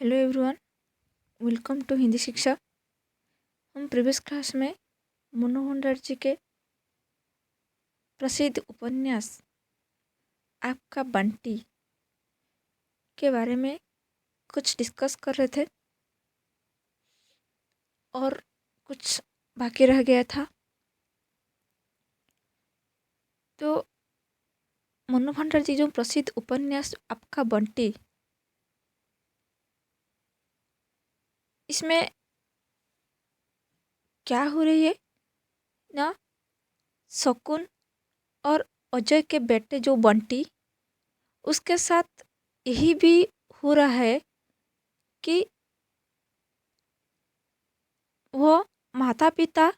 Hello everyone. Welcome to Hindi Shiksha. हम previous class में मनमोहन दास जी के प्रसिद्ध उपन्यास आपका बंटी के बारे में कुछ डिस्कस कर रहे थे और कुछ बाकी रह गया था। तो मनमोहन दास जी जो प्रसिद्ध उपन्यास आपका बंटी, इसमें क्या हो रही है ना, शकुन और अजय के बेटे जो बंटी, उसके साथ यही भी हो रहा है कि वो माता पिता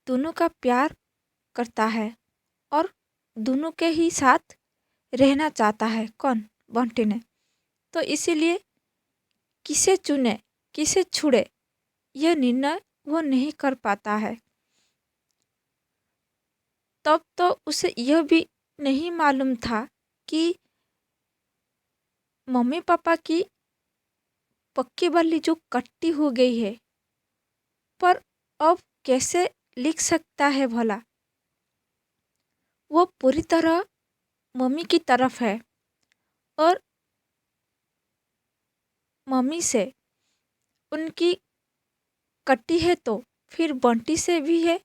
दोनों का प्यार करता है और दोनों के ही साथ रहना चाहता है। कौन? बंटी ने। तो इसीलिए किसे चुने किसे छुड़े यह निर्णय वो नहीं कर पाता है। तब तो उसे यह भी नहीं मालूम था कि मम्मी पापा की पक्की वाली जो कट्टी हो गई है, पर अब कैसे लिख सकता है भला। वो पूरी तरह मम्मी की तरफ है और मम्मी से उनकी कट्टी है तो फिर बंटी से भी है।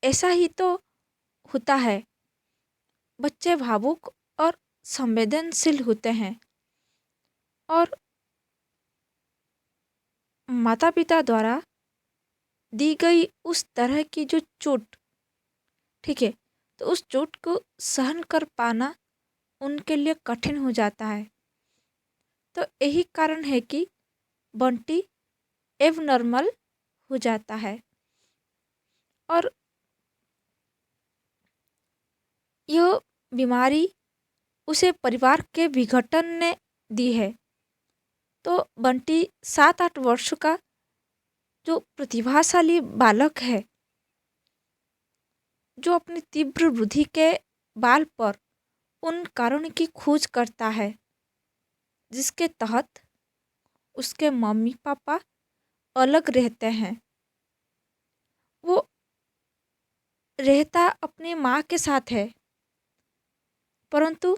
ऐसा ही तो होता है। बच्चे भावुक और संवेदनशील होते हैं और माता पिता द्वारा दी गई उस तरह की जो चोट, ठीक है, तो उस चोट को सहन कर पाना उनके लिए कठिन हो जाता है। तो यही कारण है कि बंटी एबनॉर्मल हो जाता है और यह बीमारी उसे परिवार के विघटन ने दी है। तो बंटी 7-8 वर्ष का जो प्रतिभाशाली बालक है, जो अपनी तीव्र बुद्धि के बाल पर उन कारणों की खोज करता है जिसके तहत उसके मम्मी पापा अलग रहते हैं। वो रहता अपनी माँ के साथ है, परंतु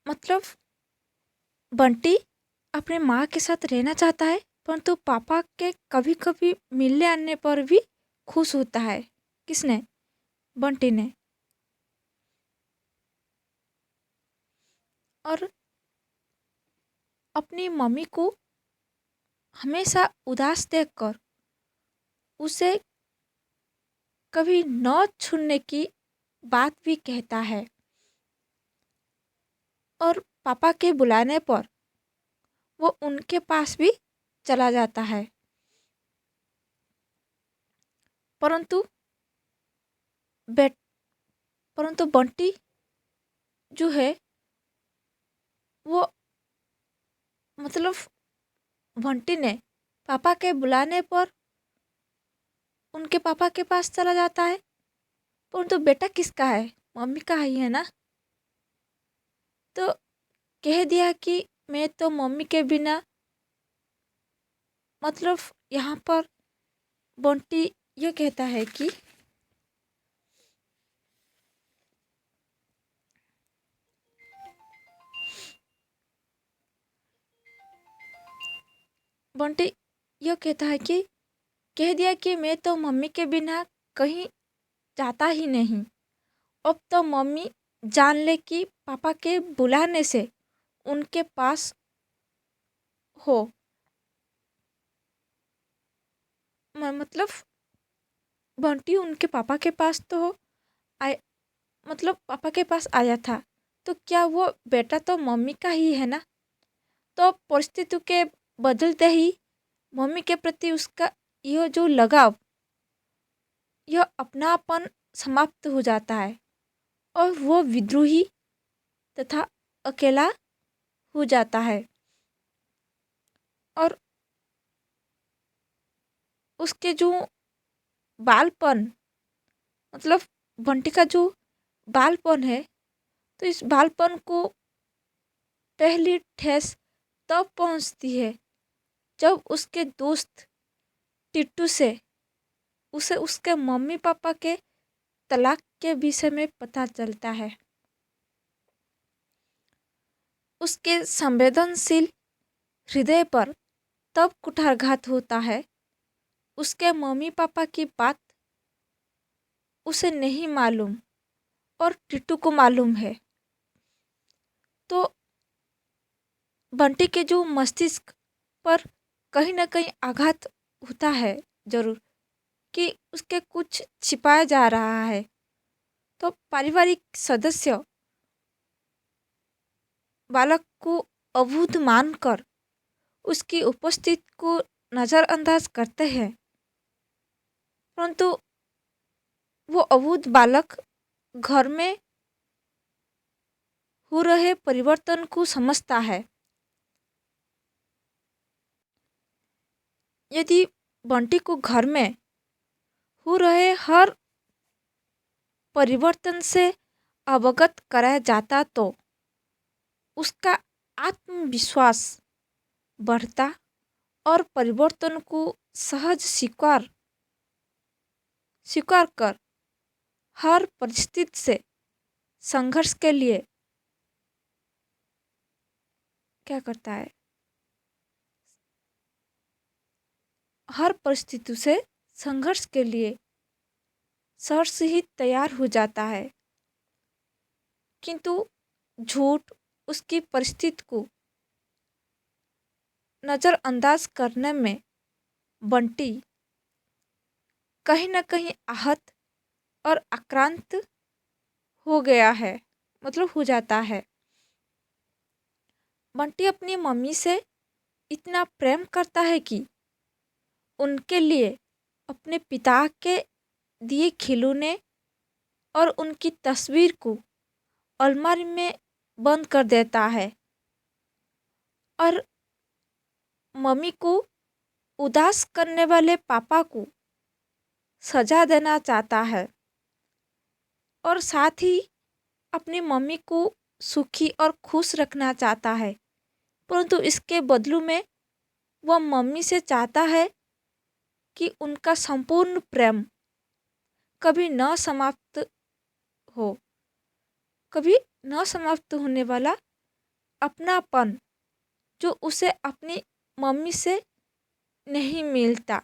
मतलब बंटी अपने माँ के साथ रहना चाहता है, परंतु पापा के कभी कभी मिलने आने पर भी खुश होता है। किसने? बंटी ने। और अपनी मम्मी को हमेशा उदास देखकर उसे कभी न छूने की बात भी कहता है और पापा के बुलाने पर वो उनके पास भी चला जाता है। परंतु बेट परंतु बंटी जो है वो मतलब बंटी ने पापा के बुलाने पर उनके पापा के पास चला जाता है, परंतु बेटा किसका है? मम्मी का ही है ना। तो कह दिया कि मैं तो मम्मी के बिना, मतलब यहाँ पर बंटी यह कहता है कि बंटी यह कहता है कि कह दिया कि मैं तो मम्मी के बिना कहीं जाता ही नहीं। अब तो मम्मी जान ले कि पापा के बुलाने से उनके पास हो, मतलब बंटी उनके पापा के पास तो हो आए, मतलब पापा के पास आया था। तो क्या वो बेटा तो मम्मी का ही है ना। तो परिस्थिति के बदलते ही मम्मी के प्रति उसका यह जो लगाव, यह अपनापन समाप्त हो जाता है और वो विद्रोही तथा अकेला हो जाता है। और उसके जो बालपन मतलब बंटी का जो बालपन है, तो इस बालपन को पहली ठेस तब पहुंचती है जब उसके दोस्त टिट्टू से उसे उसके मम्मी पापा के तलाक के विषय में पता चलता है। उसके संवेदनशील हृदय पर तब कुठारघात होता है। उसके मम्मी पापा की बात उसे नहीं मालूम और टिट्टू को मालूम है। तो बंटी के जो मस्तिष्क पर कहीं ना कहीं आघात होता है जरूर, कि उसके कुछ छिपाया जा रहा है। तो पारिवारिक सदस्य बालक को अबूझ मानकर उसकी उपस्थिति को नज़रअंदाज करते हैं, परंतु वो अबूझ बालक घर में हो रहे परिवर्तन को समझता है। यदि बंटी को घर में हो रहे हर परिवर्तन से अवगत कराया जाता तो उसका आत्मविश्वास बढ़ता और परिवर्तन को सहज स्वीकार स्वीकार कर हर परिस्थिति से संघर्ष के लिए क्या करता है, हर परिस्थिति से संघर्ष के लिए सहर्ष ही तैयार हो जाता है। किंतु झूठ उसकी परिस्थिति को नज़रअंदाज करने में बंटी कहीं ना कहीं आहत और आक्रांत हो गया है, मतलब हो जाता है। बंटी अपनी मम्मी से इतना प्रेम करता है कि उनके लिए अपने पिता के दिए खिलौने और उनकी तस्वीर को अलमारी में बंद कर देता है और मम्मी को उदास करने वाले पापा को सजा देना चाहता है और साथ ही अपनी मम्मी को सुखी और खुश रखना चाहता है। परंतु इसके बदलू में वह मम्मी से चाहता है कि उनका संपूर्ण प्रेम कभी न समाप्त हो, कभी न समाप्त होने वाला अपनापन जो उसे अपनी मम्मी से नहीं मिलता।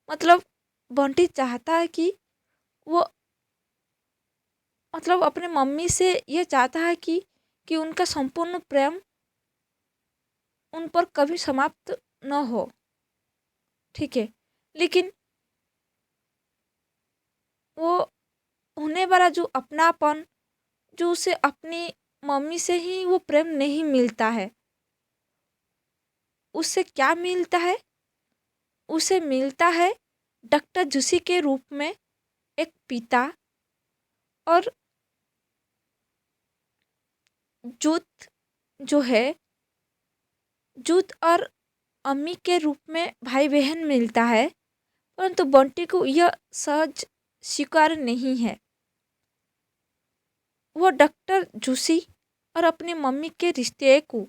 मतलब बंटी चाहता है कि वो मतलब अपने मम्मी से ये चाहता है कि उनका संपूर्ण प्रेम उन पर कभी समाप्त न हो, ठीक है। लेकिन वो होने वाला जो अपनापन जो उसे अपनी मम्मी से ही वो प्रेम नहीं मिलता है, उससे क्या मिलता है, उसे मिलता है डॉक्टर जूसी के रूप में एक पिता और जूत जो है जूत और अम्मी के रूप में भाई बहन मिलता है। परंतु बंटी को यह सहज स्वीकार नहीं है। वो डॉक्टर जूसी और अपनी मम्मी के रिश्ते को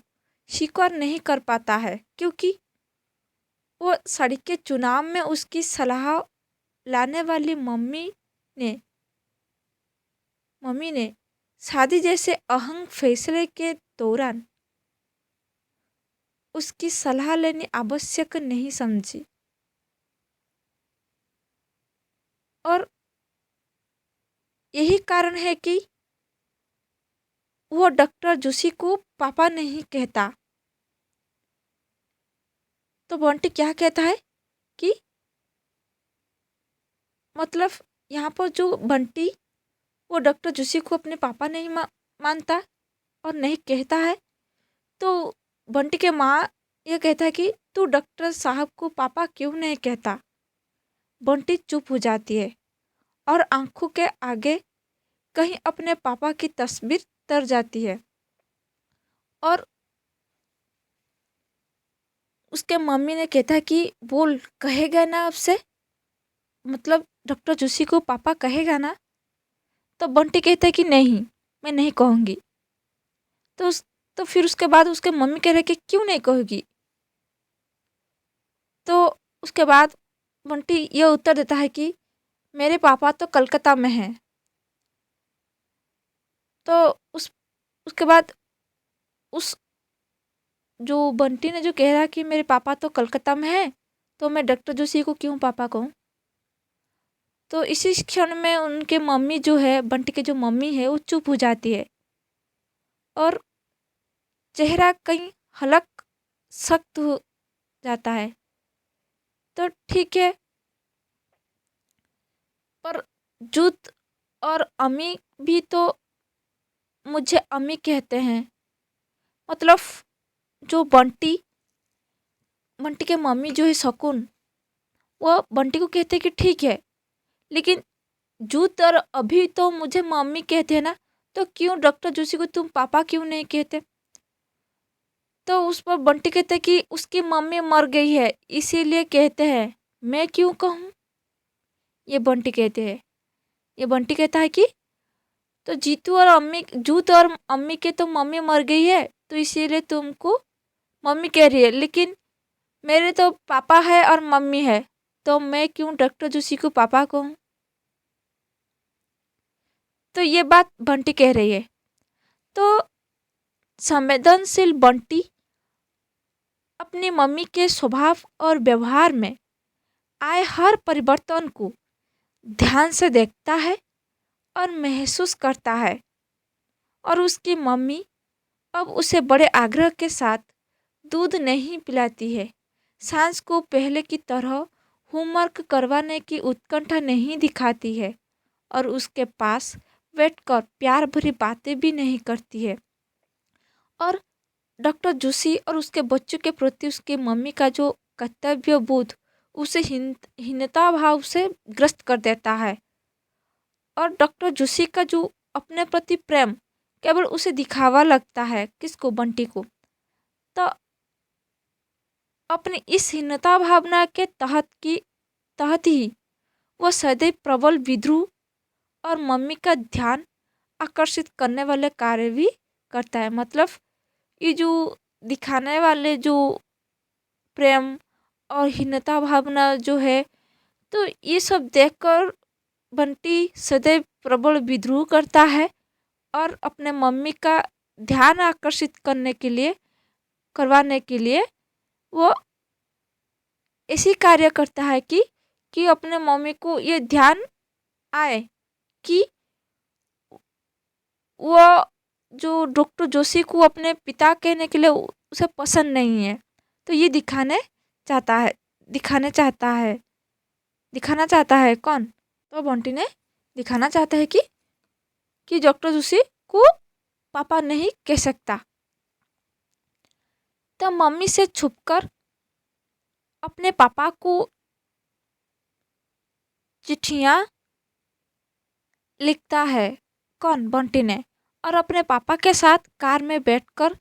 स्वीकार नहीं कर पाता है, क्योंकि वो सड़क के चुनाव में उसकी सलाह लाने वाली ने मम्मी ने शादी जैसे अहम फैसले के दौरान उसकी सलाह लेनी आवश्यक नहीं समझी और यही कारण है कि वो डॉक्टर जोशी को पापा नहीं कहता। तो बंटी क्या कहता है कि मतलब यहाँ पर जो बंटी वो डॉक्टर जोशी को अपने पापा नहीं मानता और नहीं कहता है, तो बंटी के माँ ये कहता है कि तू डॉक्टर साहब को पापा क्यों नहीं कहता। बंटी चुप हो जाती है और आंखों के आगे कहीं अपने पापा की तस्वीर तर जाती है और उसके मम्मी ने कहता है कि बोल कहेगा ना आपसे। मतलब डॉक्टर जोशी को पापा कहेगा ना, तो बंटी कहता है कि नहीं, मैं नहीं कहूँगी। तो उस तो फिर उसके बाद उसके मम्मी कह रहे कि क्यों नहीं कहोगी? तो उसके बाद बंटी ये उत्तर देता है कि मेरे पापा तो कलकत्ता में हैं। तो उस उसके बाद उस जो बंटी ने जो कह रहा कि मेरे पापा तो कलकत्ता में हैं, तो मैं डॉक्टर जोशी को क्यों पापा कहूँ? तो इसी क्षण में उनके मम्मी जो है, बंटी की जो मम्मी है, वो चुप हो जाती है और चेहरा कहीं हल्क सख्त हो जाता है। तो ठीक है, पर जूत और अम्मी भी तो मुझे अम्मी कहते हैं। मतलब जो बंटी बंटी के मम्मी जो है शकुन, वो बंटी को कहते हैं कि ठीक है, लेकिन जूत और अभी तो मुझे मम्मी कहते हैं ना, तो क्यों डॉक्टर जोशी को तुम पापा क्यों नहीं कहते? तो उस पर बंटी कहते हैं कि उसकी मम्मी मर गई है, इसीलिए कहते हैं। मैं क्यों कहूँ? ये बंटी कहते हैं। ये बंटी कहता है कि तो जीतू और अम्मी जूत और अम्मी के तो मम्मी मर गई है, तो इसीलिए तुमको मम्मी कह रही है, लेकिन मेरे तो पापा है और मम्मी है, तो मैं क्यों डॉक्टर जोशी को पापा कहूँ? तो ये बात बंटी कह रही है। तो संवेदनशील बंटी अपनी मम्मी के स्वभाव और व्यवहार में आए हर परिवर्तन को ध्यान से देखता है और महसूस करता है, और उसकी मम्मी अब उसे बड़े आग्रह के साथ दूध नहीं पिलाती है। सांस को पहले की तरह होमवर्क करवाने की उत्कंठा नहीं दिखाती है और उसके पास बैठकर प्यार भरी बातें भी नहीं करती है। और डॉक्टर जोशी और उसके बच्चों के प्रति उसकी मम्मी का जो कर्तव्य बोध उसे हीनता भाव से ग्रस्त कर देता है। और डॉक्टर जोशी का जो अपने प्रति प्रेम केवल उसे दिखावा लगता है, किसको? बंटी को। तो अपनी इस हीनता भावना के तहत ही वह सदैव प्रबल विद्रोह और मम्मी का ध्यान आकर्षित करने वाले कार्य भी करता है। मतलब ये जो दिखाने वाले जो प्रेम और हीनता भावना जो है, तो ये सब देखकर बंटी सदैव प्रबल विद्रोह करता है और अपने मम्मी का ध्यान आकर्षित करवाने के लिए वो ऐसी कार्य करता है कि अपने मम्मी को ये ध्यान आए कि वो जो डॉक्टर जोशी को अपने पिता कहने के लिए उसे पसंद नहीं है। तो ये चाहता है दिखाने चाहता है दिखाना चाहता है कौन? तो बंटी ने दिखाना चाहता है कि डॉक्टर जोशी को पापा नहीं कह सकता। तो मम्मी से छुपकर अपने पापा को चिट्ठियाँ लिखता है। कौन? बंटी ने। और अपने पापा के साथ कार में बैठकर,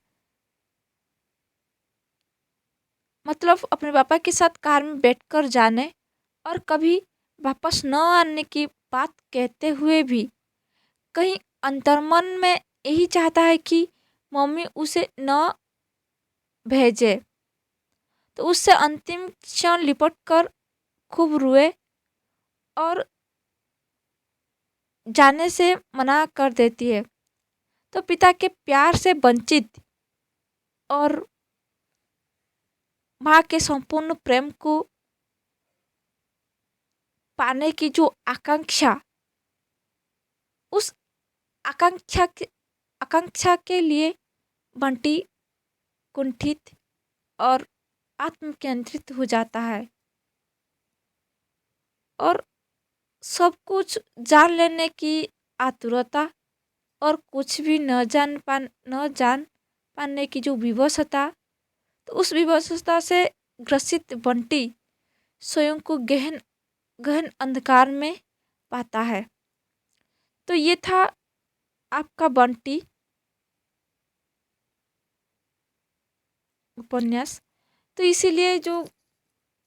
मतलब अपने पापा के साथ कार में बैठकर जाने और कभी वापस न आने की बात कहते हुए भी कहीं अंतर्मन में यही चाहता है कि मम्मी उसे न भेजे। तो उससे अंतिम क्षण लिपट कर खूब रोए और जाने से मना कर देती है। तो पिता के प्यार से वंचित और माँ के संपूर्ण प्रेम को पाने की जो आकांक्षा, उस आकांक्षा के लिए बंटी कुंठित और आत्मकेंद्रित हो जाता है और सब कुछ जान लेने की आतुरता और कुछ भी न जान पाने की जो विवशता, तो उस विवशता से ग्रसित बंटी स्वयं को गहन गहन अंधकार में पाता है। तो ये था आपका बंटी उपन्यास। तो इसीलिए जो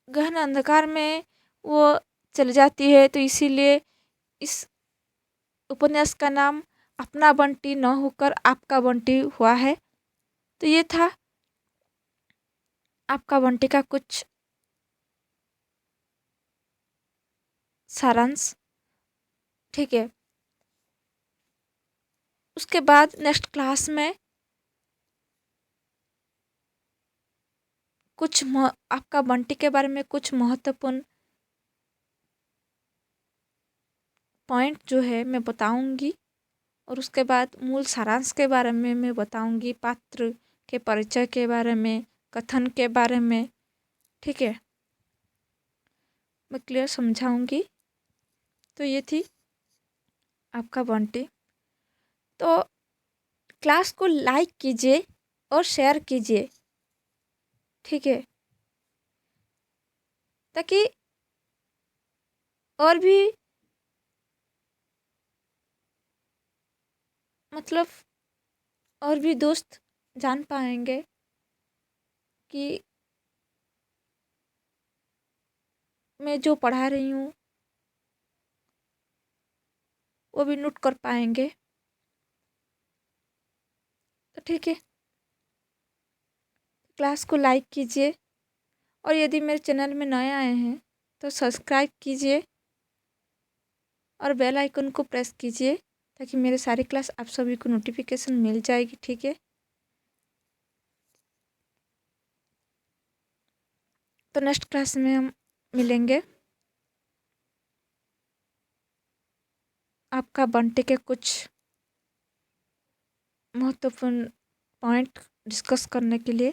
गहन अंधकार में वो चली जाती है, तो इसीलिए इस उपन्यास का नाम अपना बंटी न होकर आपका बंटी हुआ है। तो ये था आपका बंटी का कुछ सारांश। ठीक है, उसके बाद नेक्स्ट क्लास में आपका बंटी के बारे में कुछ महत्वपूर्ण पॉइंट जो है मैं बताऊंगी, और उसके बाद मूल सारांश के बारे में मैं बताऊंगी, पात्र के परिचय के बारे में, कथन के बारे में। ठीक है, मैं क्लियर समझाऊंगी। तो ये थी आपका बंटी। तो क्लास को लाइक कीजिए और शेयर कीजिए। ठीक है, ताकि और भी मतलब और भी दोस्त जान पाएंगे कि मैं जो पढ़ा रही हूँ वो भी नोट कर पाएंगे। तो ठीक है, क्लास को लाइक कीजिए, और यदि मेरे चैनल में नए आए हैं तो सब्सक्राइब कीजिए और बेल आइकन को प्रेस कीजिए, ताकि मेरे सारी क्लास आप सभी को नोटिफिकेशन मिल जाएगी। ठीक है, तो नेक्स्ट क्लास में हम मिलेंगे। आपका बंटी के कुछ महत्वपूर्ण पॉइंट डिस्कस करने के लिए।